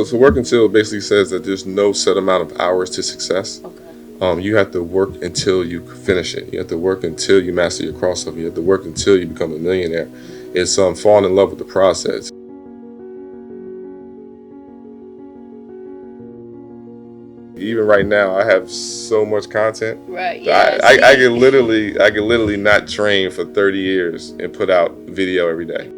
So work until basically says that there's no set amount of hours to success. Okay. You have to work until you finish it. You have to work until you master your crossover. You have to work until you become a millionaire. It's falling in love with the process. Even right now, I have so much content. Right. I, Yeah. I, I can literally not train for 30 years and put out video every day.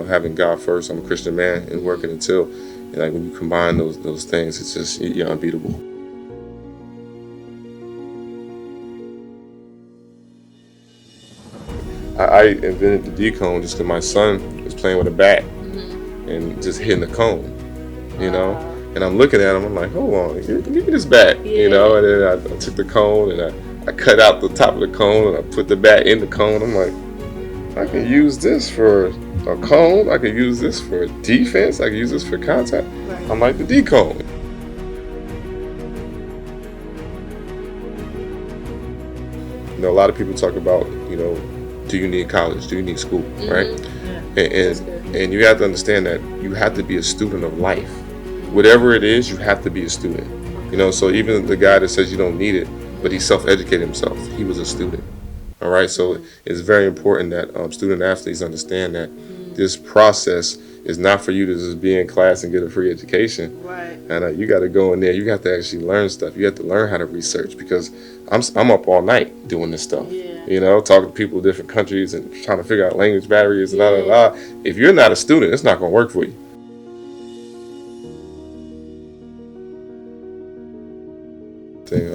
Having God first, I'm a Christian man, and working until, and like when you combine those things, it's just you're unbeatable. I invented the D-cone just because my son was playing with a bat and just hitting the cone, And I'm looking at him, I'm like, hold on, give me this bat, And then I took the cone and I cut out the top of the cone and I put the bat in the cone. I'm like, I can use this for a cone, I can use this for defense, I can use this for contact. Right. I'm like the D-cone. A lot of people talk about, do you need college? Do you need school? Right? Yeah. And you have to understand that you have to be a student of life. Whatever it is, you have to be a student. So even the guy that says you don't need it, but he self-educated himself, he was a student. All right, so it's very important that student athletes understand that this process is not for you to just be in class and get a free education. Right. And you got to go in there. You have to actually learn stuff. You have to learn how to research because I'm up all night doing this stuff. Yeah. Talking to people in different countries and trying to figure out language barriers and blah. If you're not a student, it's not going to work for you.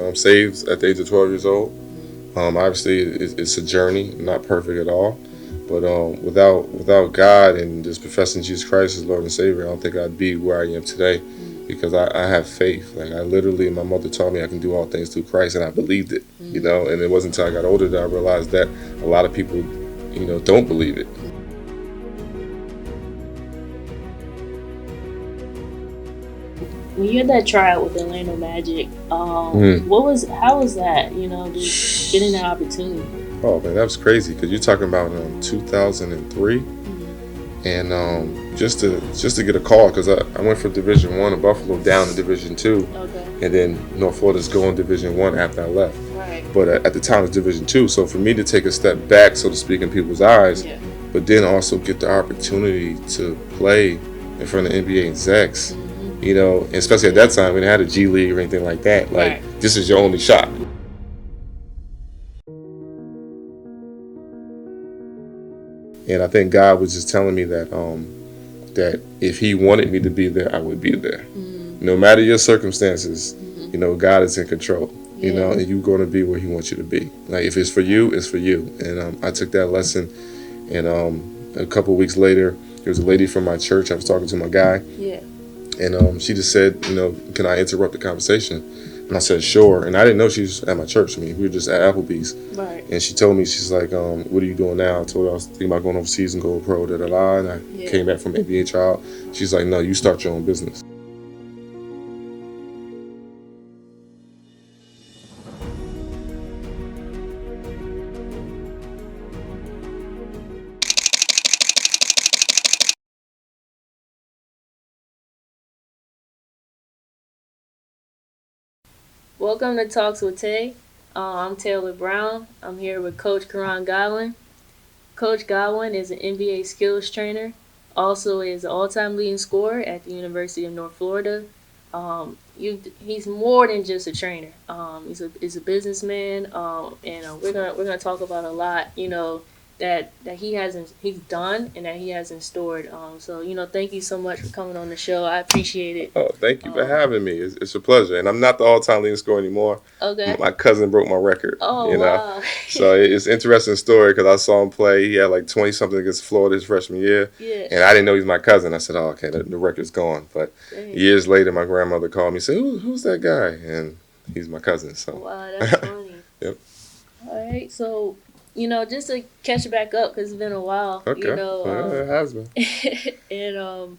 I'm saved at the age of 12 years old. Obviously, it's a journey, not perfect at all. But without God and just professing Jesus Christ as Lord and Savior, I don't think I'd be where I am today because I have faith. Like I literally, my mother taught me I can do all things through Christ, and I believed it. And it wasn't until I got older that I realized that a lot of people, don't believe it. When you had that tryout with Orlando Magic, how was that? Just getting that opportunity. Oh man, that was crazy because you're talking about 2003, and just to get a call because I went from Division I of Buffalo down to Division II, and then North Florida's going Division I after I left. Right. But at the time it's Division II, so for me to take a step back, so to speak, in people's eyes, but then also get the opportunity to play in front of NBA execs. Especially at that time, we didn't have a G League or anything like that. Like, this is your only shot. And I think God was just telling me that that if He wanted me to be there, I would be there. No matter your circumstances, God is in control. And you're going to be where He wants you to be. Like, if it's for you, it's for you. And I took that lesson. And a couple of weeks later, there was a lady from my church. I was talking to my guy. Yeah. And she just said, can I interrupt the conversation? And I said, sure. And I didn't know she was at my church. I mean, we were just at Applebee's. Right. And she told me, she's like, what are you doing now? I told her I was thinking about going overseas and go pro, And I came back from NBA Tryout. She's like, no, you start your own business. Welcome to Talks with Tay. I'm Taylor Brown. I'm here with Coach Koran Godwin. Coach Godwin is an NBA skills trainer. Also is an all-time leading scorer at the University of North Florida. He's more than just a trainer. He's a businessman. And we're gonna talk about a lot. That he's done and that he hasn't stored. So thank you so much for coming on the show. I appreciate it. Oh, thank you for having me. It's a pleasure. And I'm not the all-time leading scorer anymore. Okay. My cousin broke my record. Oh, wow. So it's an interesting story because I saw him play. He had like 20-something against Florida his freshman year. Yeah. And I didn't know he was my cousin. I said, oh, okay, the record's gone. But years later, my grandmother called me and said, who's that guy? And he's my cousin. So. Wow, that's funny. Yep. All right, so just to catch it back up because it's been a while. Okay. It has been. And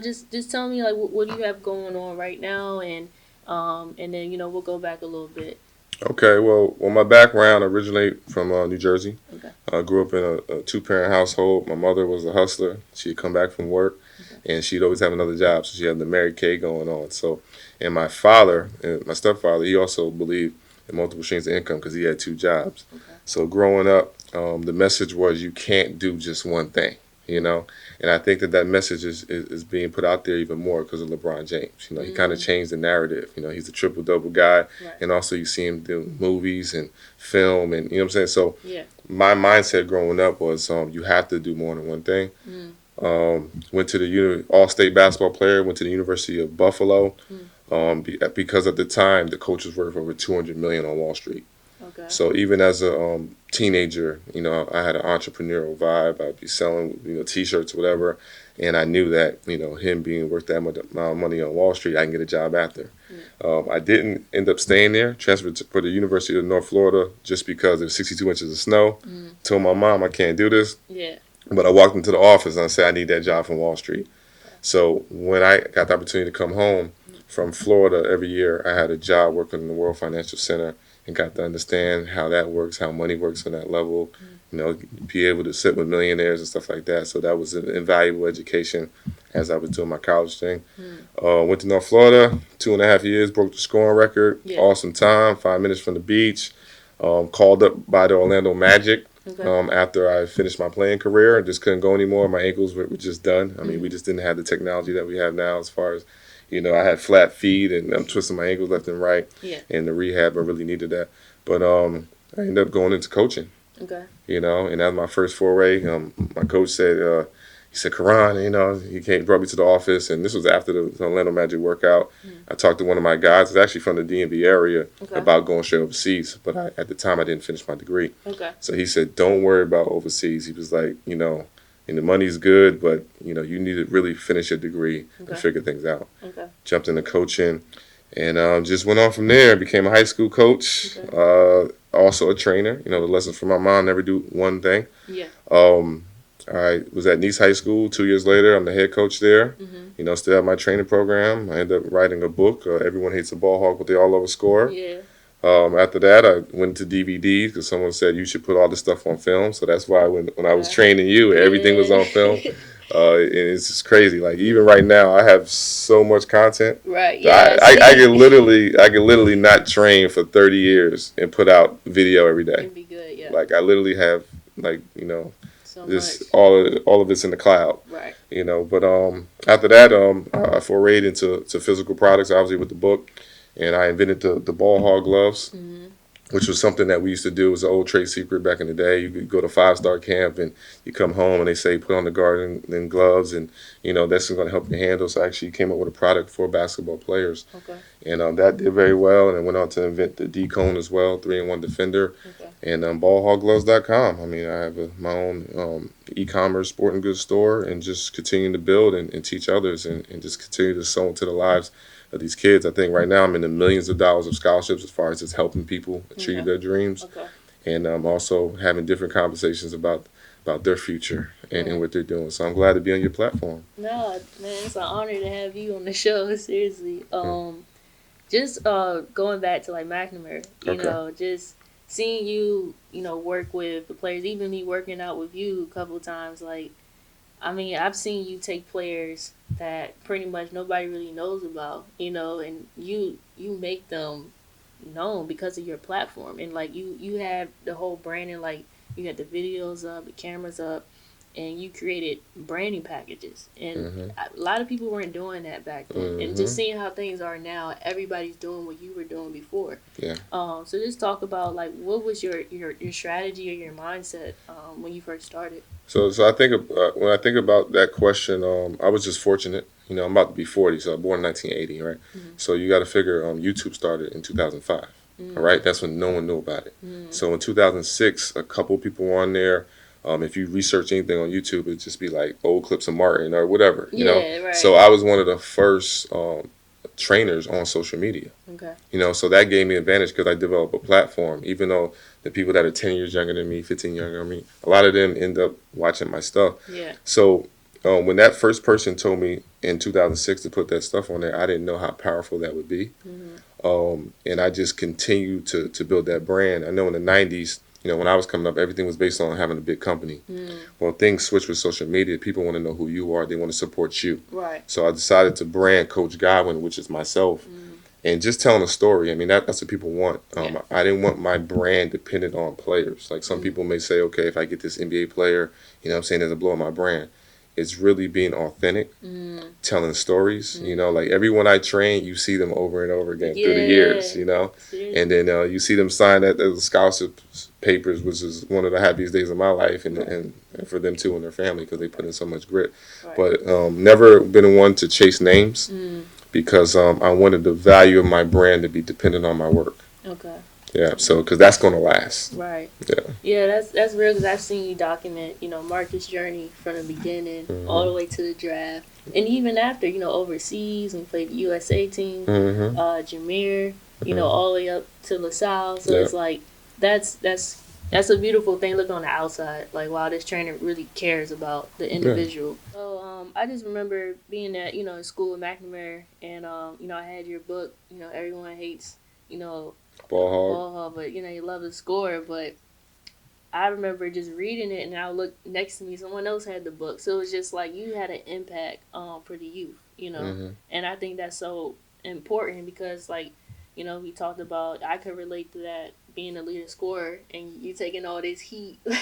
just tell me like what do you have going on right now, and then we'll go back a little bit. Okay, well, my background originate from New Jersey. Okay. I grew up in a two-parent household. My mother was a hustler. She'd come back from work, Okay. and she'd always have another job. So she had the Mary Kay going on. So, and my father, and my stepfather, he also believed in multiple streams of income because he had two jobs. Okay. So growing up, the message was you can't do just one thing, you know. And I think that message is being put out there even more because of LeBron James. You know, he kind of changed the narrative. You know, he's a triple double guy, Right. and also you see him do movies and film, and you know what I'm saying. So Yeah. my mindset growing up was you have to do more than one thing. Mm. Went to the all-state basketball player. Went to the University of Buffalo Mm. because at the time the coach was worth over 200 million on Wall Street. Okay. So even as a teenager, you know, I had an entrepreneurial vibe. I'd be selling, you know, T-shirts, whatever, and I knew that, you know, him being worth that much amount of money on Wall Street, I can get a job after. I didn't end up staying there. Transferred for the University of North Florida just because there was 62 inches of snow. Told my mom I can't do this, Yeah. but I walked into the office and I said I need that job from Wall Street. So when I got the opportunity to come home from Florida every year, I had a job working in the World Financial Center and got to understand how that works, how money works on that level, you know, be able to sit with millionaires and stuff like that. So that was an invaluable education as I was doing my college thing. Went to North Florida, 2.5 years, broke the scoring record. Yeah. Awesome time, 5 minutes from the beach. Called up by the Orlando Magic Okay. after I finished my playing career. I just couldn't go anymore. My ankles were just done. I mean, we just didn't have the technology that we have now as far as, you know, I had flat feet and I'm twisting my ankles left and right. Yeah. And the rehab, I really needed that. But I ended up going into coaching, Okay. you know, and that was my first foray. My coach said, he said, Koran, you know, brought me to the office, and this was after the Orlando Magic workout. I talked to one of my guys, it's actually from the DMV area, Okay. about going straight overseas, but at the time I didn't finish my degree. Okay. So he said, don't worry about overseas. He was like, you know, and the money's good, but, you know, you need to really finish your degree Okay. and figure things out. Okay. Jumped into coaching and just went on from there. Became a high school coach, Okay. also a trainer. You know, the lessons from my mom, never do one thing. Yeah. I was at Nice High School 2 years later. I'm the head coach there. You know, still have my training program. I ended up writing a book, Everyone Hates a Ball Hawk, but they all love a score. Yeah. After that, I went to DVDs because someone said you should put all this stuff on film. So that's why when I was training you, everything was on film. And it's just crazy. Like even right now, I have so much content. Right. Yeah. I can literally not train for 30 years and put out video every day. It'd be good. Yeah. Like I literally have like, you know, So this much. all of it's in the cloud. Right. You know, but after that, I forayed into physical products, obviously with the book, and I invented the ball hog gloves, which was something that we used to do. It was an old trade secret back in the day. You could go to 5-star camp and you come home and they say put on the garden and gloves, and you know that's going to help your handle. So I actually came up with a product for basketball players, Okay. and that did very well. And I went on to invent the D-Cone as well, 3-in-1 defender, Okay. and ballhoggloves.com. I mean, I have my own e-commerce sporting goods store, and just continuing to build and teach others, and just continue to sow into the lives of these kids. I think right now I'm in the millions of dollars of scholarships as far as just helping people achieve Okay. their dreams, Okay. and also having different conversations about their future and what they're doing. So I'm glad to be on your platform. No, man, it's an honor to have you on the show. Seriously. Just going back to like McNamara, you Okay. know, just seeing you, you know, work with the players, even me working out with you a couple of times, like, I mean, I've seen you take players that pretty much nobody really knows about, you know, and you make them known because of your platform, and like you have the whole branding, like you got the videos up, the cameras up, and you created branding packages, and a lot of people weren't doing that back then. And just seeing how things are now, everybody's doing what you were doing before. Yeah. So just talk about like what was your strategy or your mindset when you first started. So I think when I think about that question, I was just fortunate. You know, I'm about to be 40, so I was born in 1980, right? So you got to figure YouTube started in 2005. All right, that's when no one knew about it. So in 2006, a couple people were on there. If you research anything on YouTube, it'd just be like old clips of Martin or whatever, you know. Right. So I was one of the first trainers on social media. Okay. You know, so that gave me advantage because I developed a platform. Even though the people that are 10 years younger than me, 15 younger than me, a lot of them end up watching my stuff. Yeah. So when that first person told me in 2006 to put that stuff on there, I didn't know how powerful that would be. And I just continue to build that brand. I know in the 90s, when I was coming up, everything was based on having a big company. Well, things switch with social media. People want to know who you are. They want to support you. Right. So I decided to brand Coach Godwin, which is myself, and just telling a story. I mean, that's what people want. I didn't want my brand dependent on players. Like some people may say, okay, if I get this NBA player, what I'm saying, doesn't blow up my brand. It's really being authentic, telling stories. Like everyone I train, you see them over and over again through the years. And then you see them sign the scholarship papers, which is one of the happiest days of my life, and for them too and their family because they put in so much grit. Right. But never been one to chase names because I wanted the value of my brand to be dependent on my work. Okay. Yeah, so because that's going to last. Right. Yeah. Yeah, that's real because I've seen you document, Marcus' journey from the beginning all the way to the draft, and even after, overseas when he played the USA team, Jameer, all the way up to LaSalle. So it's like that's a beautiful thing. Look on the outside, like wow, this trainer really cares about the individual. Yeah. So I just remember being at in school at McNamara, and I had your book. Everyone hates Ball hog, but you love the score. But I remember just reading it, and I would look next to me, someone else had the book, so it was just like you had an impact for the youth, and I think that's so important because we talked about I could relate to that being a leading scorer and you taking all this heat, from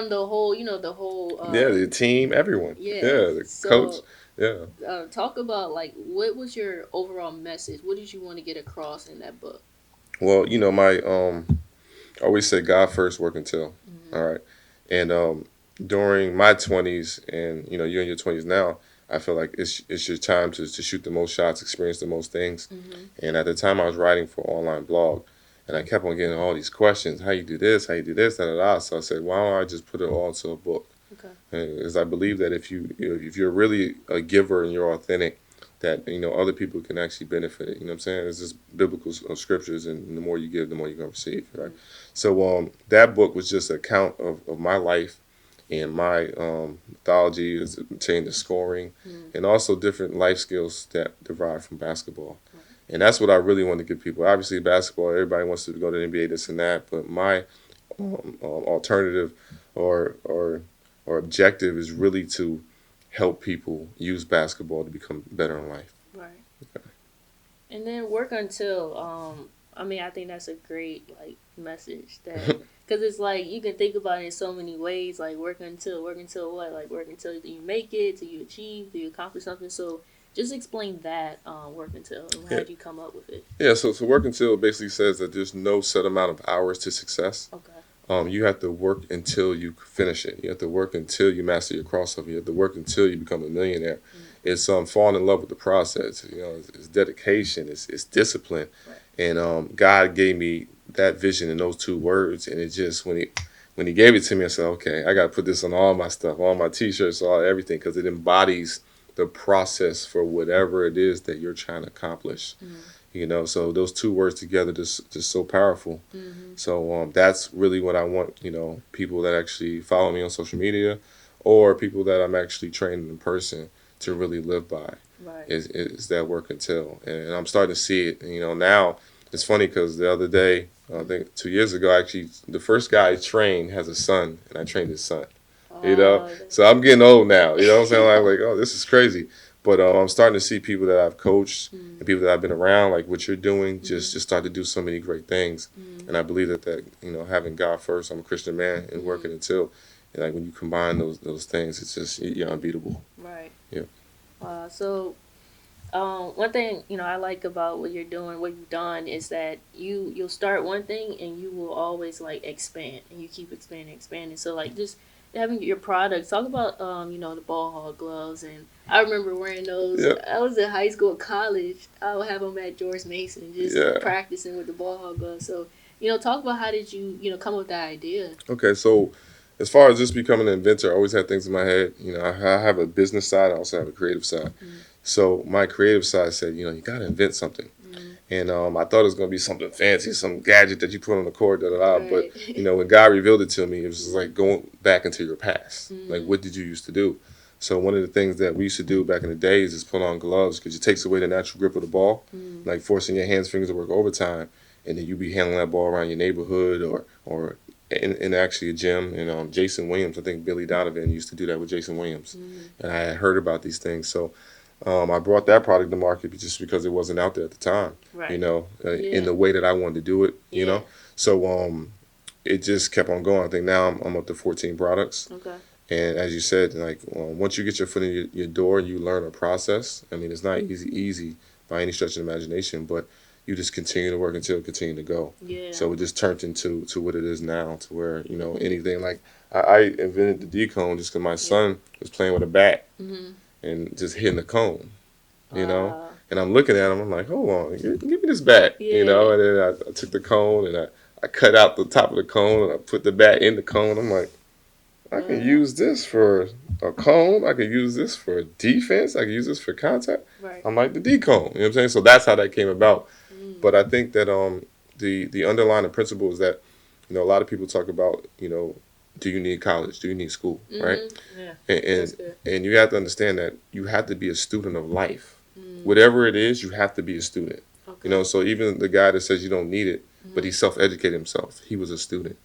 the whole, the team, everyone, the coach. Yeah. Talk about what was your overall message? What did you want to get across in that book? Well, my I always say God first, work until. All right, and during my 20s, and you're in your 20s now, I feel like it's your time to shoot the most shots, experience the most things. And at the time, I was writing for an online blog, and I kept on getting all these questions: how you do this, how you do this, da da da. So I said, why don't I just put it all into a book? Okay. Because I believe that if you're really a giver and you're authentic, that other people can actually benefit it. You know what I'm saying? It's just biblical scriptures, and the more you give, the more you're gonna receive. Right. So that book was just an account of my life and my mythology is pertaining to scoring, and also different life skills that derive from basketball. And that's what I really want to give people. Obviously, basketball, everybody wants to go to the NBA, this and that, but my alternative or objective is really to help people use basketball to become better in life. Right. Okay. And then work until, I think that's a great message that because it's you can think about it in so many ways, work until what, work until you make it, till you achieve, till you accomplish something. So just explain that work until and how did you come up with it? Yeah, so work until basically says that there's no set amount of hours to success. Okay. You have to work until you finish it. You have to work until you master your crossover. You have to work until you become a millionaire. It's falling in love with the process. It's dedication. It's discipline. Right. And God gave me that vision in those two words. And it just when he gave it to me, I said, okay, I got to put this on all my stuff, all my T-shirts, all everything, because it embodies the process for whatever it is that you're trying to accomplish. So those two words together just so powerful. So that's really what I want, people that actually follow me on social media or people that I'm actually training in person to really live by. Right. Is that work until. And I'm starting to see it. Now it's funny because the other day, I think 2 years ago, actually, the first guy I trained has a son, and I trained his son. So I'm getting old now. You know what I'm saying? I'm like, oh, this is crazy. But I'm starting to see people that I've coached and people that I've been around, like what you're doing, just start to do so many great things. And I believe that having God first, I'm a Christian man, and working until, and when you combine those things, it's just you're unbeatable. Right. Yeah. So one thing I like about what you're doing, what you've done, is that you'll start one thing and you will always expand, and you keep expanding. So just having your products. Talk about the ball hog gloves, and I remember wearing those. Yep. I was in high school, college. I would have them at George Mason, just practicing with the ball hog gloves. So talk about how did you come up with that idea? Okay, so as far as just becoming an inventor, I always had things in my head. I have a business side. I also have a creative side. So my creative side said, you got to invent something. And I thought it was going to be something fancy, some gadget that you put on the court, Right. But, when God revealed it to me, it was just like going back into your past. Like, what did you used to do? So one of the things that we used to do back in the days is put on gloves because it takes away the natural grip of the ball, like forcing your hands, fingers to work overtime, and then you be handling that ball around your neighborhood or in actually a gym. And Jason Williams, I think Billy Donovan used to do that with Jason Williams, and I had heard about these things. So I brought that product to market just because it wasn't out there at the time, Right. in the way that I wanted to do it, Yeah. So it just kept on going. I think now I'm up to 14 products. Okay. And as you said, like once you get your foot in your door and you learn a process, I mean, it's not easy by any stretch of the imagination, but you just continue to work until it continue to go. Yeah. So it just turned into what it is now, to where anything like I invented the decone just because my son was playing with a bat and just hitting the cone, Wow. And I'm looking at him, I'm like, hold on, give me this bat, And then I took the cone and I cut out the top of the cone and I put the bat in the cone. I'm like, I can use this for a cone. I can use this for defense. I can use this for contact. Right. I'm like the decone. You know what I'm saying? So that's how that came about. But I think that the underlying principle is that a lot of people talk about do you need college? Do you need school? Right? Yeah. And you have to understand that you have to be a student of life. Whatever it is, you have to be a student. Okay. So even the guy that says you don't need it, but he self-educated himself. He was a student.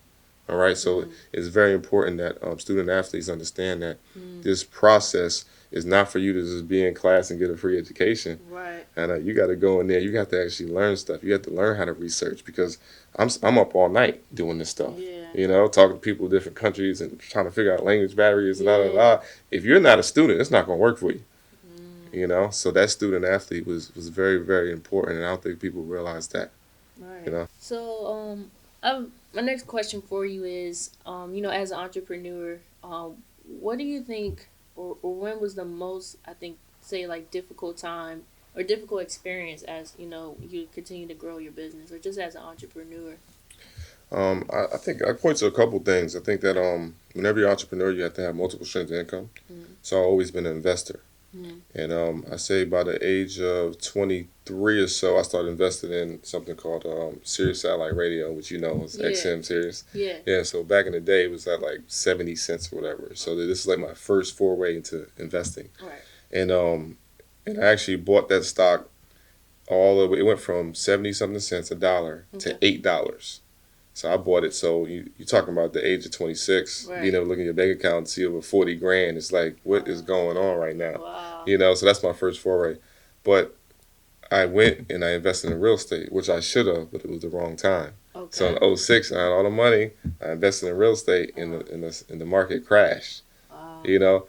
All right, so it's very important that student athletes understand that this process is not for you to just be in class and get a free education. Right. And you got to go in there. You have to actually learn stuff. You have to learn how to research because I'm up all night doing this stuff. Yeah. Talking to people in different countries and trying to figure out language barriers and blah. If you're not a student, it's not going to work for you. So that student athlete was very, very important, and I don't think people realize that. Right. So my next question for you is, as an entrepreneur, what do you think, or when was the most, I think, say like difficult time or difficult experience as you continue to grow your business, or just as an entrepreneur? I think I point to a couple things. I think that whenever you're an entrepreneur, you have to have multiple streams of income. So I've always been an investor. And I say by the age of 23 or so, I started investing in something called Sirius Satellite Radio, which is XM Sirius. Yeah. Yeah, so back in the day, it was at like 70 cents or whatever. So this is like my first foray into investing. Right. And I actually bought that stock all the way. It went from 70-something cents, a dollar, to $8. So I bought it. So you're talking about the age of 26, being able to look at your bank account and see over 40 grand. It's like, what is going on right now? Wow. So that's my first foray. But I went and I invested in real estate, which I should have, but it was the wrong time. Okay. So in 2006, I had all the money. I invested in real estate, and the market crashed. Wow.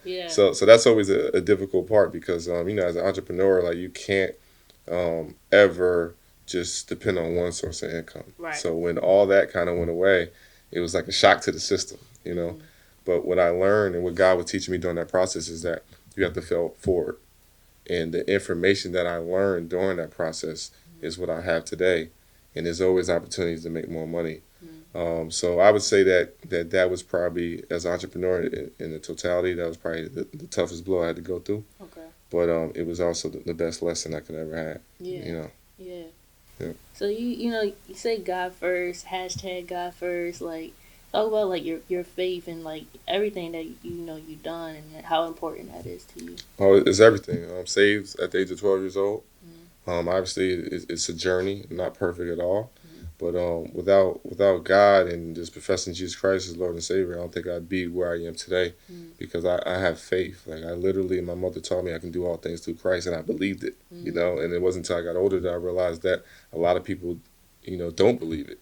Yeah. So that's always a difficult part because as an entrepreneur, like you can't ever just depend on one source of income. Right. So when all that kind of went away, it was like a shock to the system. But what I learned and what God was teaching me during that process is that you have to fail forward. And the information that I learned during that process is what I have today. And there's always opportunities to make more money. So I would say that was probably, as an entrepreneur in the totality, that was probably the toughest blow I had to go through. Okay. But it was also the best lesson I could ever have. Yeah. Yeah. So you say God first, hashtag God first, like talk about like your faith and like everything that you've done and how important that is to you. Oh, it's everything. I'm saved at the age of 12 years old. Obviously, it's a journey, not perfect at all. But without God and just professing Jesus Christ as Lord and Savior, I don't think I'd be where I am today because I have faith. Like I literally, my mother taught me I can do all things through Christ, and I believed it. And it wasn't until I got older that I realized that a lot of people, don't believe it.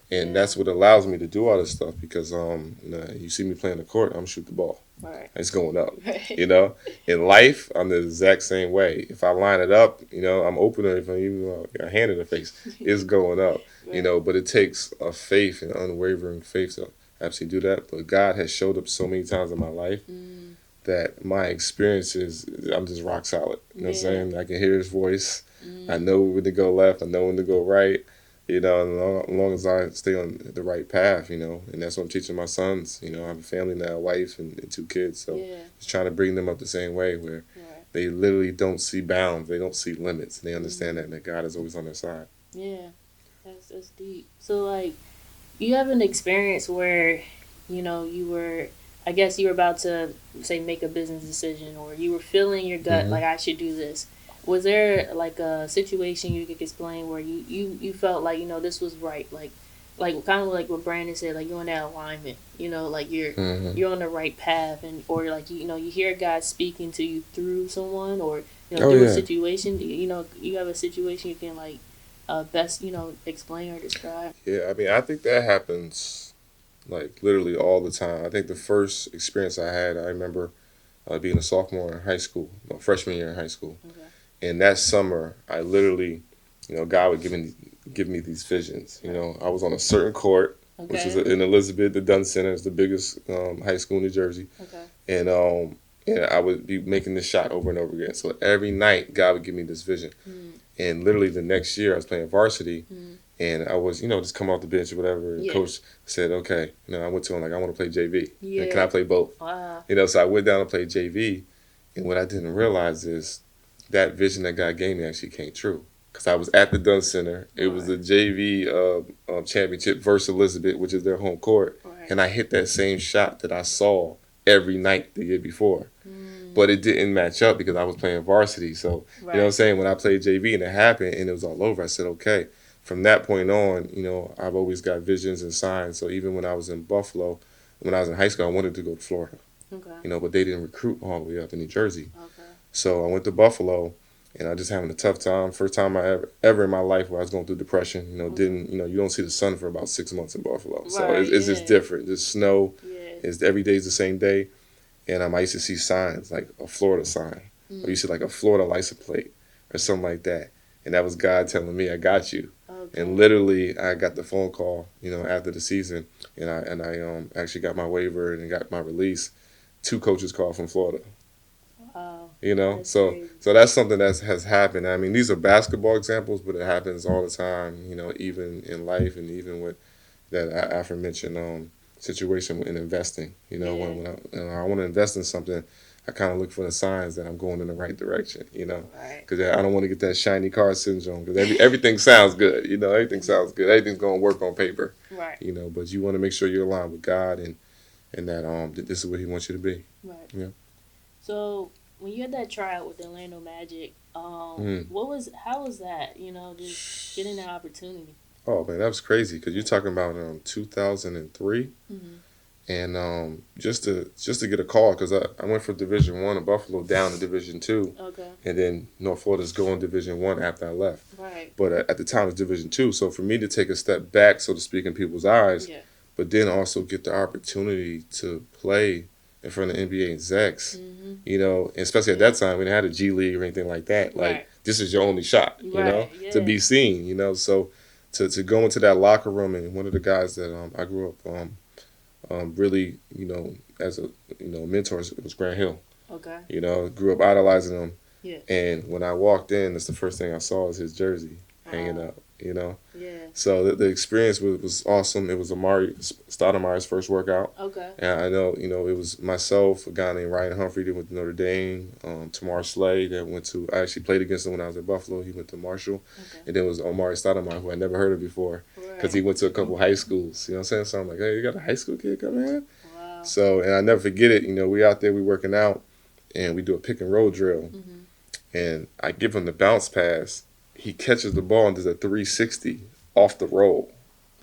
And that's what allows me to do all this stuff because you see me playing the court, I'm shoot the ball. Right. It's going up. Right. In life, I'm the exact same way. If I line it up, I'm opener. If I even a hand in the face, it's going up. Right. But it takes a faith and unwavering faith to actually do that. But God has showed up so many times in my life that my experiences, I'm just rock solid. You know what I'm saying? I can hear His voice. I know when to go left. I know when to go right. And as long as I stay on the right path, and that's what I'm teaching my sons. I have a family now, a wife and 2 kids. So just trying to bring them up the same way where they literally don't see bounds. They don't see limits. They understand that God is always on their side. Yeah, that's deep. So like, you have an experience where, you were I guess you were about to say make a business decision, or you were feeling your gut Hmm. like I should do this. Was there like a situation you could explain where you felt like this was right, like kind of like what Brandon said, like you're in that alignment, like you're Hmm. you're on the right path, and or like you hear God speaking to you through someone, or Oh through a yeah. situation. You have a situation you can like best explain or describe. Yeah, I mean, I think that happens like literally all the time. I think the first experience I had, I remember being a sophomore in high school, no, freshman year in high school. Okay. And that summer, I literally, God would give me these visions. Right. I was on a certain court, which is Okay. in Elizabeth, the Dunn Center. It's the biggest high school in New Jersey. Okay. And I would be making this shot over and over again. So every night, God would give me this vision. Mm. And literally the next year, I was playing varsity. Mm. And I was, just come off the bench or whatever. And Yeah. coach said, okay, I went to him like, I want to play JV. And can I Yeah. play both? Wow. So I went down and played JV. And what I didn't realize is that vision that God gave me actually came true. Because I was at the Dunn Center. It was the JV championship versus Elizabeth, which is their home court. Right. And I hit that same shot that I saw every night the year before. Mm. But it didn't match up because I was playing varsity. So, Right. you know what I'm saying? When I played JV and it happened and it was all over, I said, okay. From that point on, I've always got visions and signs. So even when I was in Buffalo, when I was in high school, I wanted to go to Florida. Okay. But they didn't recruit all the way up in New Jersey. Okay. So I went to Buffalo, and I just having a tough time. First time I ever in my life where I was going through depression. Didn't you don't see the sun for about 6 months in Buffalo. So Right, it's just yeah. different. There's snow. Yeah. It's every day's the same day, and I used to see signs like a Florida sign, or you see like a Florida license plate or something like that, and that was God telling me, I got you. Okay. And literally, I got the phone call, after the season, and I actually got my waiver and got my release. 2 coaches called from Florida. Wow. That's So crazy. that's something that has happened. I mean, these are basketball examples, but it happens all the time. Even in life and even with that aforementioned situation in investing. Yeah. When I want to invest in something, I kind of look for the signs that I'm going in the right direction. Right. Because I don't want to get that shiny car syndrome. Because everything sounds good. Everything sounds good. Everything's going to work on paper. Right. But you want to make sure you're aligned with God and that this is what He wants you to be. Right. Yeah. So when you had that tryout with the Orlando Magic, how was that? Just getting that opportunity. Oh man, that was crazy because you're talking about 2003, Mm-hmm. and just to get a call because I went from Division 1 of Buffalo down to Division 2, Okay. and then North Florida's going Division 1 after I left. Right. But at the time it was Division 2, so for me to take a step back, so to speak, in people's eyes, Yeah. but then also get the opportunity to play in front of NBA execs, Mm-hmm. especially at that time we didn't have a G League or anything like that. Like Right. this is your only shot, Right. Yeah. to be seen, So to go into that locker room, and one of the guys that I grew up really, as a mentor was Grant Hill. Okay. Grew up idolizing him, Yeah. and when I walked in, that's the first thing I saw was his jersey hanging up. Yeah. So the experience was awesome. It was Amari Stoudemire's first workout. Okay. And I know, it was myself, a guy named Ryan Humphrey that went to Notre Dame, Tamar Slay that I actually played against him when I was at Buffalo. He went to Marshall. Okay. And then it was Omari Stoudemire, who I never heard of before because he Right. went to a couple high schools. You know what I'm saying? So I'm like, hey, you got a high school kid coming in? Wow. So, and I never forget it. We out there, we working out, and we do a pick and roll drill. Mm-hmm. And I give him the bounce pass. He catches the ball and does a 360 off the roll.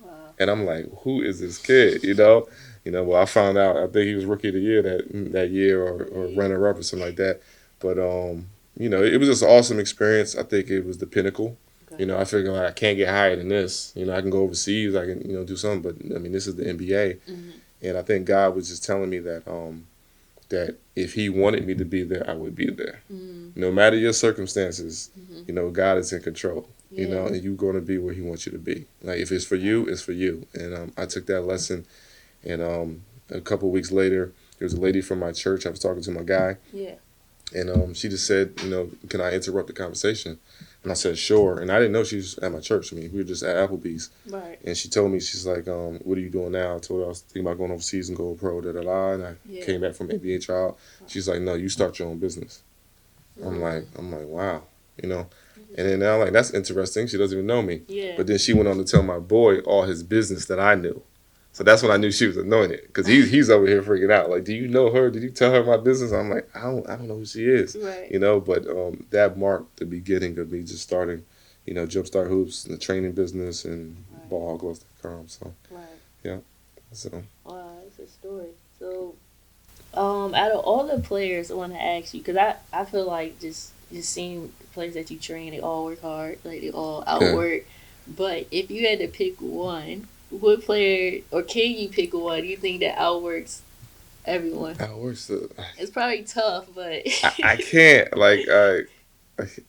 Wow. And I'm like, who is this kid? Well, I found out, I think he was rookie of the year that year or runner up or something like that. But, it was just an awesome experience. I think it was the pinnacle. Okay. I figured like, I can't get higher than this. I can go overseas, I can, do something. But, I mean, this is the NBA. Mm-hmm. And I think God was just telling me that that if He wanted me to be there, I would be there. Mm-hmm. No matter your circumstances, Mm-hmm. God is in control. Yeah. And you're going to be where He wants you to be. Like if it's for you, it's for you. And I took that lesson. And a couple of weeks later, there was a lady from my church. I was talking to my guy, Yeah. and she just said, can I interrupt the conversation? And I said, sure. And I didn't know she was at my church. I mean, we were just at Applebee's. Right. And she told me, she's like, what are you doing now? I told her I was thinking about going overseas and going pro, da-da-da. And I came back from NBA Tryout. She's like, no, you start your own business. I'm like, wow, And then I'm like, that's interesting. She doesn't even know me. Yeah. But then she went on to tell my boy all his business that I knew. So that's when I knew she was anointed because he's over here freaking out. Like, do you know her? Did you tell her my business? I'm like, I don't know who she is. Right. You know, but that marked the beginning of me just starting, Jumpstart Hoops and the training business and ballhogloves.com. So, Right. yeah. So. Wow, that's a story. So, out of all the players, I want to ask you because I feel like just seeing the players that you train, they all work hard, like they all outwork. But if you had to pick one, what player or can you pick one you think that outworks everyone? Outworks It's probably tough, but I can't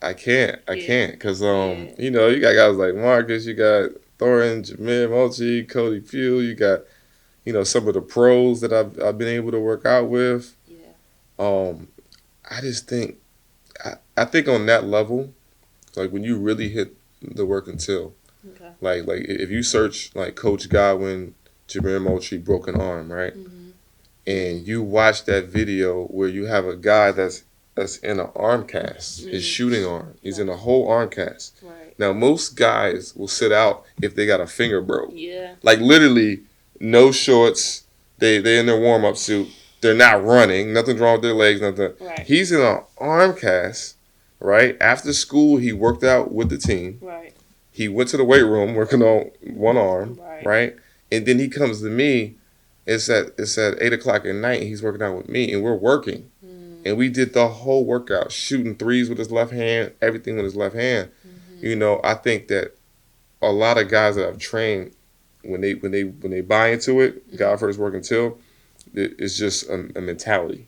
I can't because you got guys like Marcus, you got Thorin, Jameer Mochi, Cody Pugh, you got some of the pros that I've been able to work out with. Yeah. I just think I think on that level, like when you really hit the work until, Okay. like if you search like Coach Godwin, Jameer Mochi, broken arm, right? Mm-hmm. And you watch that video where you have a guy that's in an arm cast, his shooting arm. He's in a whole arm cast. Right. Now most guys will sit out if they got a finger broke. Yeah. Like literally, no shorts. They're in their warm up suit. They're not running. Nothing's wrong with their legs. Nothing. Right. He's in an arm cast. Right after school, he worked out with the team. Right. He went to the weight room working on one arm. Right. And then he comes to me. It's at 8:00 at night. And he's working out with me, and we're working. And we did the whole workout, shooting threes with his left hand, everything with his left hand. I think that a lot of guys that I've trained, when they buy into it, God first work until, it's just a mentality.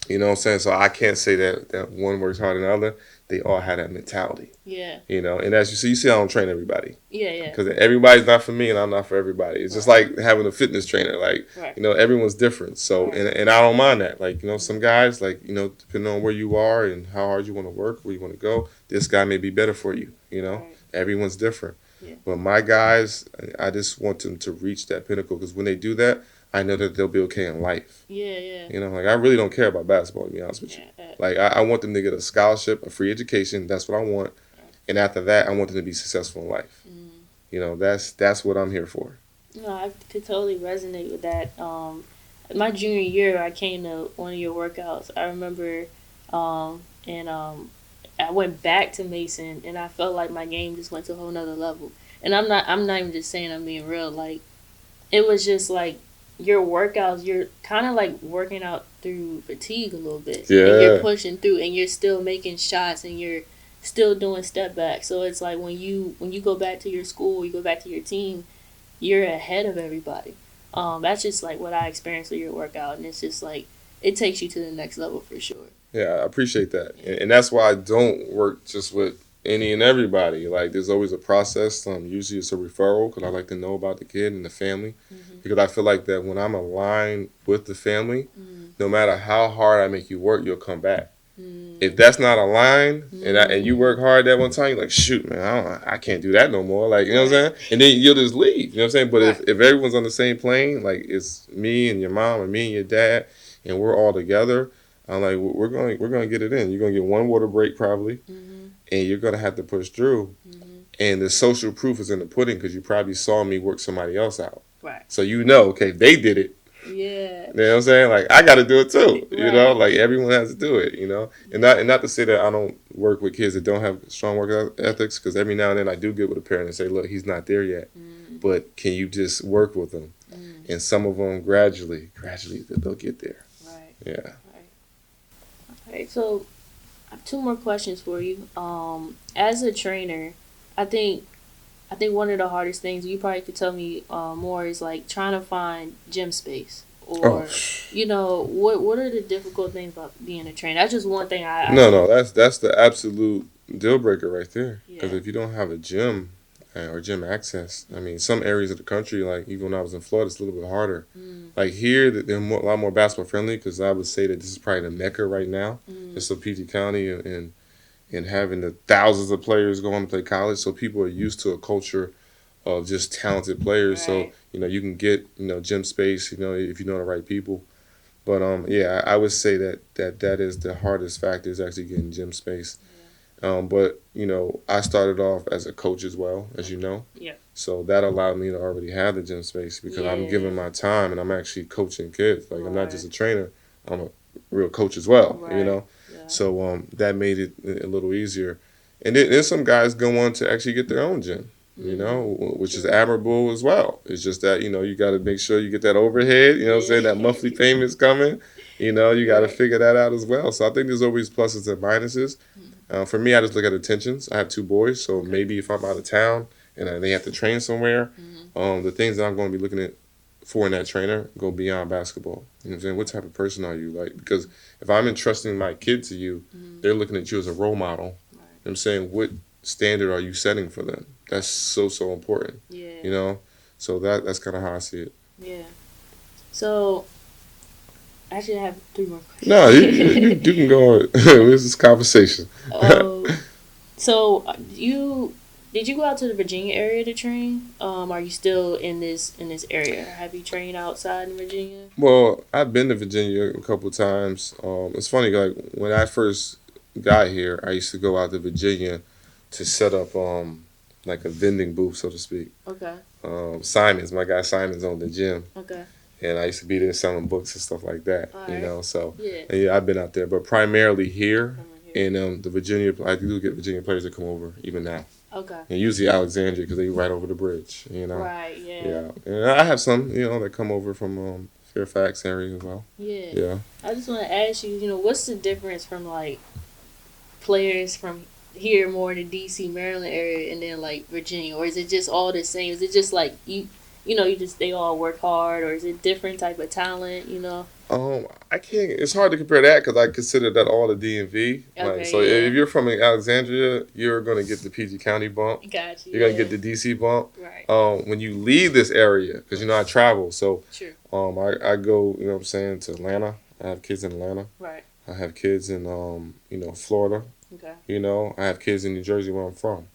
You know what I'm saying? So I can't say that one works harder than the other. They all have that mentality. Yeah. And as you see I don't train everybody. Yeah. Because everybody's not for me and I'm not for everybody. It's just like having a fitness trainer. Like, everyone's different. So, and I don't mind that. Like, some guys, like, depending on where you are and how hard you want to work, where you want to go, this guy may be better for you. Everyone's different. Yeah. But my guys, I just want them to reach that pinnacle because when they do that, I know that they'll be okay in life. Yeah. Like I really don't care about basketball, to be honest with you. Like I want them to get a scholarship, a free education. That's what I want. And after that, I want them to be successful in life. That's what I'm here for. No, I could totally resonate with that. My junior year, I came to one of your workouts. I remember, I went back to Mason, and I felt like my game just went to a whole nother level. And I'm not even just saying I'm being real. Like, it was just like your workouts, you're kind of like working out through fatigue a little bit. Yeah. And you're pushing through, and you're still making shots, and you're still doing step back. So it's like when you go back to your school, you go back to your team, you're ahead of everybody. That's just like what I experienced with your workout, and it's just like it takes you to the next level for sure. Yeah, I appreciate that, and that's why I don't work just with any and everybody. Like, there's always a process. Usually it's a referral because I like to know about the kid and the family, because I feel like that when I'm aligned with the family, no matter how hard I make you work, you'll come back. If that's not aligned and you work hard that one time, you're like, shoot, man, I can't do that no more. Like, you know what I'm saying? And then you'll just leave. You know what I'm saying? But if everyone's on the same plane, like it's me and your mom and me and your dad, and we're all together, I'm like, we're going to get it in. You're going to get one water break probably, and you're going to have to push through. And the social proof is in the pudding because you probably saw me work somebody else out. Right. So okay, they did it. Yeah. You know what I'm saying? Like, I got to do it too. Right. Like everyone has to do it. And not to say that I don't work with kids that don't have strong work ethics, because every now and then I do get with a parent and say, look, he's not there yet, but can you just work with him? And some of them gradually they'll get there. Right. Yeah. All right. So I have two more questions for you. As a trainer, I think one of the hardest things, you probably could tell me more, is like trying to find gym space, or what are the difficult things about being a trainer? That's just one thing No, that's the absolute deal breaker right there. Because if you don't have a gym or gym access, I mean, some areas of the country, like even when I was in Florida, it's a little bit harder. Like here, they're a lot more basketball friendly, because I would say that this is probably the mecca right now. Just so PG County and having the thousands of players going to play college. So people are used to a culture of just talented players. Right. So, you can get, gym space, if you know the right people. But, I would say that is the hardest factor, is actually getting gym space. But I started off as a coach as well, as you know. Yeah. So that allowed me to already have the gym space because I'm giving my time and I'm actually coaching kids. Like I'm not just a trainer, I'm a real coach as well. Yeah. So that made it a little easier. And then some guys go on to actually get their own gym. Which is admirable as well. It's just that you got to make sure you get that overhead. You know what I'm saying? That monthly payment's coming. You got to figure that out as well. So I think there's always pluses and minuses. For me, I just look at attentions. I have two boys, so maybe if I'm out of town and they have to train somewhere, the things that I'm going to be looking at for in that trainer go beyond basketball. You know what I'm saying? What type of person are you? Like, because if I'm entrusting my kid to you, they're looking at you as a role model. You know what I'm saying? What standard are you setting for them? That's so important. Yeah. So that's kind of how I see it. Yeah. So actually, I have 3 more questions. No, you can go on. This is conversation. So did you go out to the Virginia area to train? Are you still in this area? Have you trained outside in Virginia? Well, I've been to Virginia a couple of times. It's funny, like when I first got here, I used to go out to Virginia to set up like a vending booth, so to speak. Okay. Simon's, my guy Simon's owned the gym. Okay. And I used to be there selling books and stuff like that. Right. So yeah, I've been out there, but primarily here. And the Virginia, I do get Virginia players that come over even now. Okay. And usually Alexandria because they right over the bridge. Right. Yeah. And I have some that come over from Fairfax area as well. Yeah. Yeah. I just want to ask you, what's the difference from like players from here more in the DC, Maryland area, and then like Virginia, or is it just all the same? Is it just like they all work hard, or is it different type of talent? I can't. It's hard to compare that because I consider that all the DMV. Okay, so if you're from Alexandria, you're gonna get the PG County bump. Gotcha. You're gonna get the DC bump. Right. When you leave this area, because I travel, so Sure. I go. You know what I'm saying, to Atlanta. I have kids in Atlanta. Right. I have kids in Florida. Okay. I have kids in New Jersey where I'm from,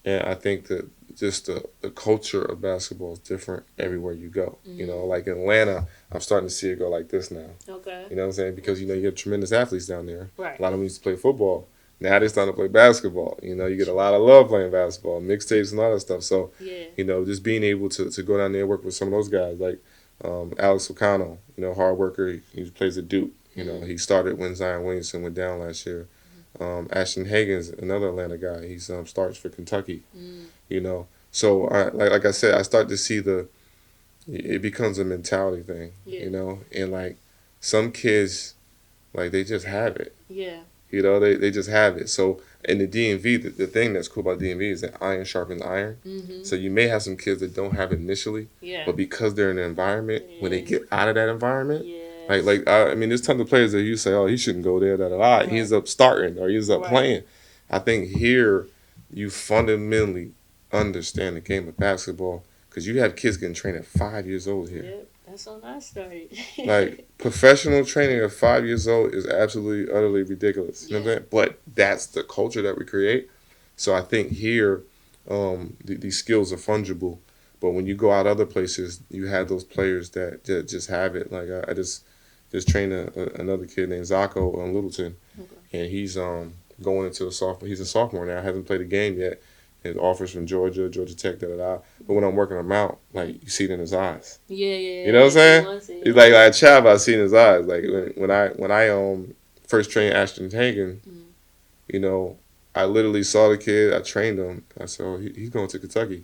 and I think that just the culture of basketball is different everywhere you go. Like in Atlanta, I'm starting to see it go like this now. Okay. You know what I'm saying? Because you have tremendous athletes down there. Right. A lot of them used to play football. Now they're starting to play basketball. You get a lot of love playing basketball, mixtapes and all that stuff. So, just being able to go down there and work with some of those guys, like Alex Ocano, hard worker. He plays at Duke. He started when Zion Williamson went down last year. Ashton Hagen's another Atlanta guy. He starts for Kentucky. So like I said, I start to see it becomes a mentality thing. And like some kids, like they just have it. Yeah. They just have it. So in the DMV, the thing that's cool about DMV is that iron sharpens iron. Mm-hmm. So you may have some kids that don't have it initially, but because they're in an environment, when they get out of that environment, there's tons of players that you say, oh, he shouldn't go there. Right. He ends up starting or he ends up playing. I think here you fundamentally understand the game of basketball because you have kids getting trained at 5 years old here. Yep, that's when I started. Like professional training at 5 years old is absolutely utterly ridiculous. You know what I'm saying? But that's the culture that we create. So I think here these skills are fungible. But when you go out other places, you have those players that just have it. Like I just trained another kid named Zacco on Littleton, and he's going into a sophomore. He's a sophomore now. Hasn't played a game yet. His offers from Georgia Tech, But when I'm working him out, like you see it in his eyes. Yeah. You know what I'm saying? He's like Chav. I see in his eyes. Like when I first trained Ashton Hagen, I literally saw the kid. I trained him. I said, oh, he's going to Kentucky.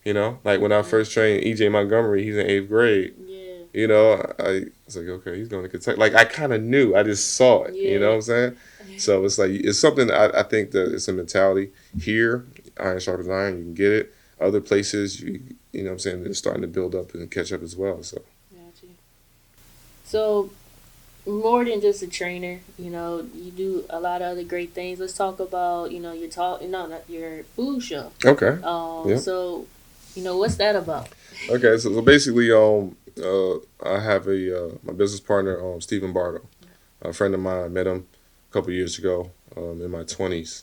Like when I first trained EJ Montgomery, he's in 8th grade. I was like, okay, he's going to Kentucky. Like I kind of knew. I just saw it. You know what I'm saying? So it's like it's something I think that it's a mentality. Here, iron sharpens iron. You can get it. Other places, you know what I'm saying, they're starting to build up and catch up as well. So more than just a trainer, you do a lot of other great things. Let's talk about your food show. Okay. So what's that about? Okay, so basically, I have my business partner, Stephen Bardo, a friend of mine. I met him a couple years ago in my 20s.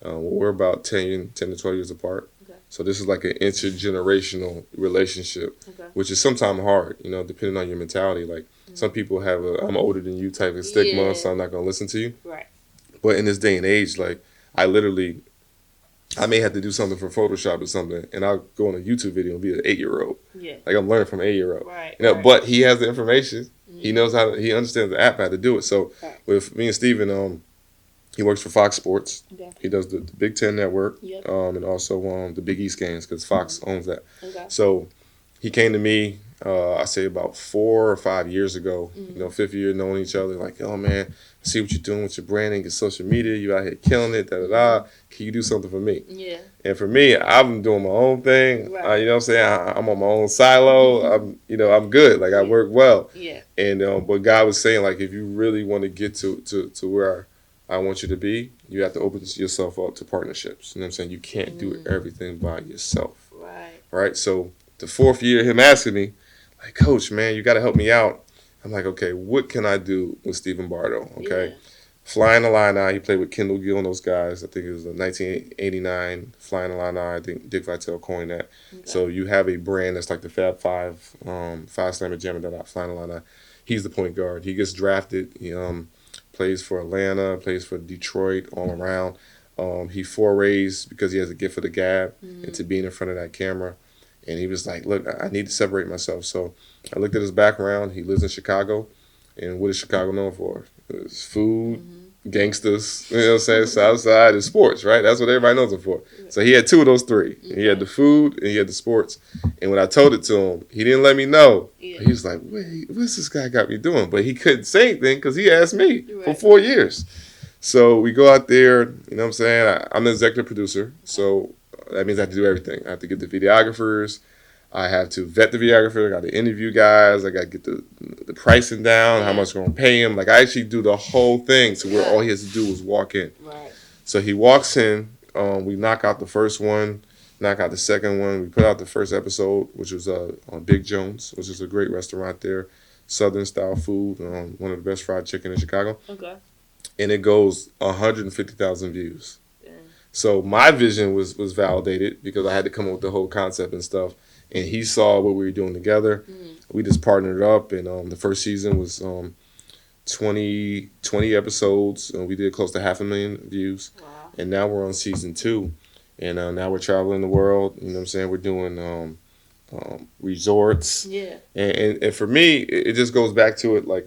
We're about 10 to 12 years apart. Okay. So this is like an intergenerational relationship, which is sometimes hard, depending on your mentality. Like some people have I'm older than you type of stigma, so I'm not going to listen to you. Right. But in this day and age, like I literally, I may have to do something for Photoshop or something, and I'll go on a YouTube video and be an 8-year-old. Yeah. Like I'm learning from an 8-year-old. Right. You know, Right. but he has the information. He Mhm. knows how to, he understands the app how to do it. So Right. with me and Steven, he works for Fox Sports. Okay. He does the Big Ten Network, Yep. and also the Big East games because Fox owns that. Okay. So he came to me, I say about 4 or 5 years ago. Mhm. You know, 5th year knowing each other. Like, oh man, I see what you're doing with your branding, your social media. You out here killing it. Da da da. Can you do something for me? Yeah. And for me, I'm doing my own thing. Right. You know what I'm saying? I'm on my own silo. I'm good. Like I Yeah. work well. Yeah. And but God was saying, like, if you really want to get to where I want you to be, you have to open yourself up to partnerships. You know what I'm saying? You can't do everything by yourself. Right. Right? So the 4th year, him asking me, like, Coach, man, you got to help me out. I'm like, okay, what can I do with Stephen Bardo? Okay. Yeah. Flying the Line, he played with Kendall Gill and those guys. I think it was 1989 Flying the Line. I think Dick Vitale coined that. Okay. So you have a brand that's like the Fab Five, Five Slammer Jammer that Flying the Line. He's the point guard. He gets drafted. He plays for Atlanta, plays for Detroit, all around. He forays because he has a gift for the gab into being in front of that camera. And he was like, look, I need to separate myself. So I looked at his background. He lives in Chicago. And what is Chicago known for? It's food, gangsters, you know what I'm saying? Southside and sports, right? That's what everybody knows him for. So he had 2 of those 3. He had the food and he had the sports. And when I told it to him, he didn't let me know. Yeah. He was like, wait, what's this guy got me doing? But he couldn't say anything because he asked me for Right. 4 years. So we go out there, you know what I'm saying? I'm the executive producer. So that means I have to do everything. I have to get the videographers. I have to vet the videographer. I got to interview guys. I got to get the pricing down, how much I'm going to pay him. Like, I actually do the whole thing to where all he has to do is walk in. Right. So he walks in. We knock out the first one, knock out the second one. We put out the first episode, which was on Big Jones, which is a great restaurant there, Southern-style food, one of the best fried chicken in Chicago. Okay. And it goes 150,000 views. Dang. So my vision was validated because I had to come up with the whole concept and stuff. And he saw what we were doing together. We just partnered up, and the first season was 20 episodes. We did close to 500,000 views. Wow. And now we're on season 2. And now we're traveling the world. You know what I'm saying? We're doing resorts. Yeah. And for me, it just goes back to it like,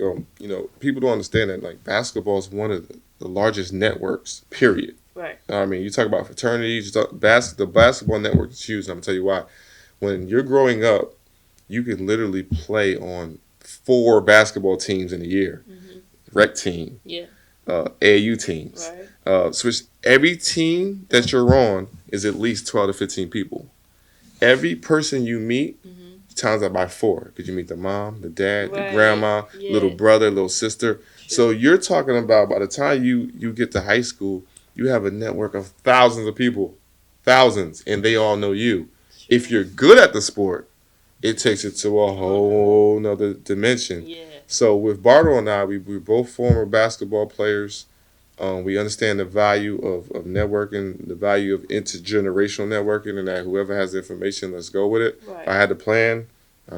people don't understand that like basketball is one of the largest networks, period. Right. I mean, you talk about fraternities, the basketball network is huge, and I'm going to tell you why. When you're growing up, you can literally play on 4 basketball teams in a year. Rec team. Yeah. AAU teams. Right. Switch. Every team that you're on is at least 12 to 15 people. Every person you meet, times that by 4. Because you meet the mom, the dad, the Right. grandma, Yeah. little brother, little sister. So you're talking about by the time you get to high school, you have a network of thousands of people. Thousands. And they all know you. If you're good at the sport, it takes it to a whole nother dimension. Yeah. So with Bardo and I, we're both former basketball players. We understand the value of networking, the value of intergenerational networking, and that whoever has the information, let's go with it. Right. I had the plan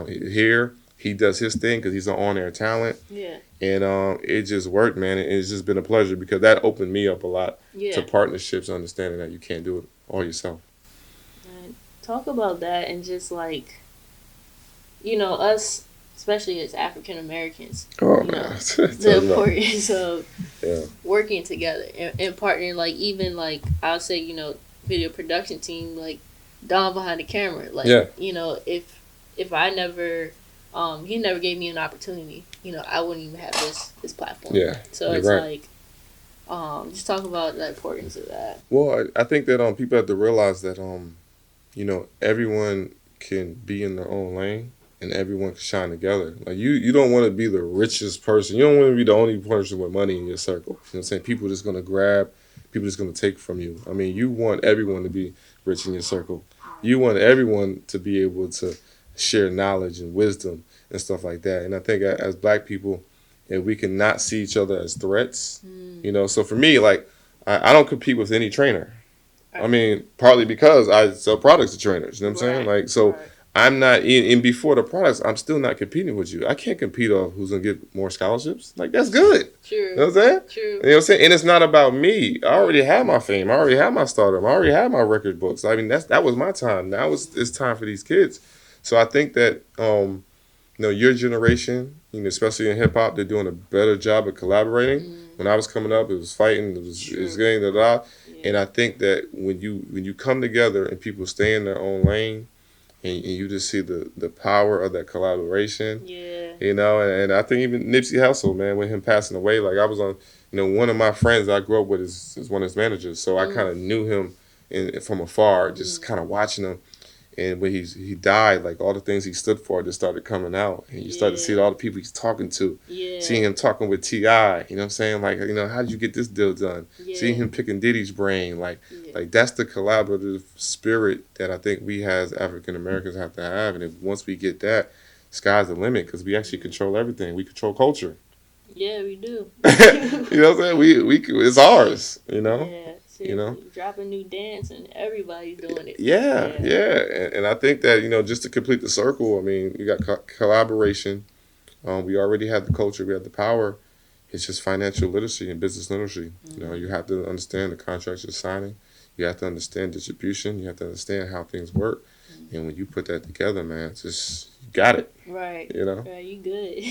here. He does his thing because he's an on-air talent. Yeah. And it just worked, man. It's just been a pleasure because that opened me up a lot to partnerships, understanding that you can't do it all yourself. And talk about that and just like, us, especially as African Americans, Oh, you know, man. the importance of Yeah. working together and partnering. Like even like I'll say, video production team, like Don behind the camera. Like if I never, he never gave me an opportunity, I wouldn't even have this platform. Yeah. So it's like, just talk about the importance of that. Well, I think that people have to realize that everyone can be in their own lane and everyone can shine together. Like you don't want to be the richest person. You don't want to be the only person with money in your circle. You know what I'm saying? People just gonna grab, people just gonna take from you. I mean, you want everyone to be rich in your circle. You want everyone to be able to share knowledge and wisdom and stuff like that. And I think as Black people, if we can not see each other as threats, so for me, like I don't compete with any trainer. I mean, partly because I sell products to trainers. You know what I'm saying? Like, so I'm not in before the products. I'm still not competing with you. I can't compete off who's gonna get more scholarships. Like that's good. True. You know what I'm saying? True. You know what I'm saying? And it's not about me. I already have my fame. I already have my stardom. I already have my record books. I mean, that was my time. Now it's time for these kids. So I think that your generation, especially in hip hop, they're doing a better job of collaborating. When I was coming up, it was fighting, it was getting da da. And I think that when you come together and people stay in their own lane, and you just see the power of that collaboration. Yeah. And I think even Nipsey Hussle, man, with him passing away, like I was on, one of my friends I grew up with is one of his managers, so I kind of knew him from afar, just kind of watching him. And when he died, like all the things he stood for just started coming out, and you started to see all the people he's talking to, seeing him talking with T.I., you know what I'm saying? Like, how did you get this deal done? Seeing him picking Diddy's brain, like that's the collaborative spirit that I think we as African Americans have to have, and if once we get that, sky's the limit because we actually control everything. We control culture. Yeah, we do. You know what I'm saying? We it's ours. Yeah. Drop a new dance and everybody's doing it. Yeah. And I think that, just to complete the circle, I mean, you got collaboration. We already have the culture, we have the power. It's just financial literacy and business literacy. You have to understand the contracts you're signing. You have to understand distribution. You have to understand how things work. And when you put that together, man, it's just, you got it. Right. Right, you good.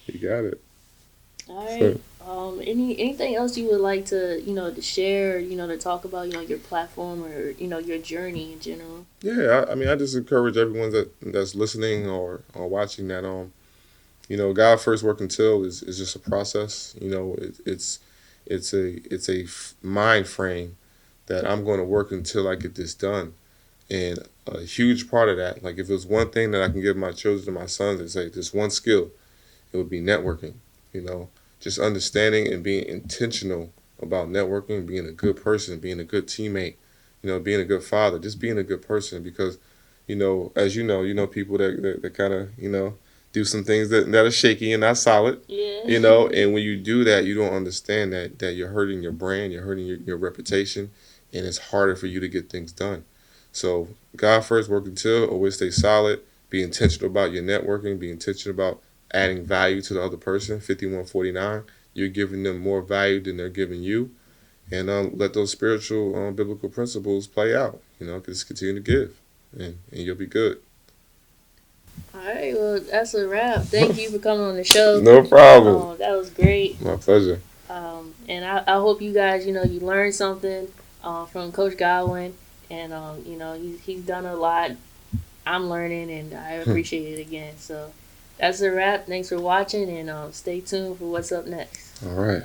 You got it. All right. Anything else you would like to, to share, to talk about, your platform or, your journey in general? Yeah, I mean, I just encourage everyone that's listening or watching that, God first work until is just a process. It's a mind frame that I'm going to work until I get this done. And a huge part of that, like if there's one thing that I can give my children and my sons and say, this one skill, it would be networking, just understanding and being intentional about networking, being a good person, being a good teammate, being a good father, just being a good person because, as people that kind of, do some things that are shaky and not solid, and when you do that, you don't understand that you're hurting your brand, you're hurting your reputation, and it's harder for you to get things done. So God first, work until, always stay solid, be intentional about your networking, be intentional about adding value to the other person. 5149, you're giving them more value than they're giving you, and let those spiritual biblical principles play out. Just continue to give, and you'll be good. All right, well, that's a wrap. Thank you for coming on the show. No problem. That was great. My pleasure. And I hope you guys, you learned something from Coach Godwin, and he's done a lot. I'm learning, and I appreciate it again. So that's a wrap. Thanks for watching, and stay tuned for what's up next. All right.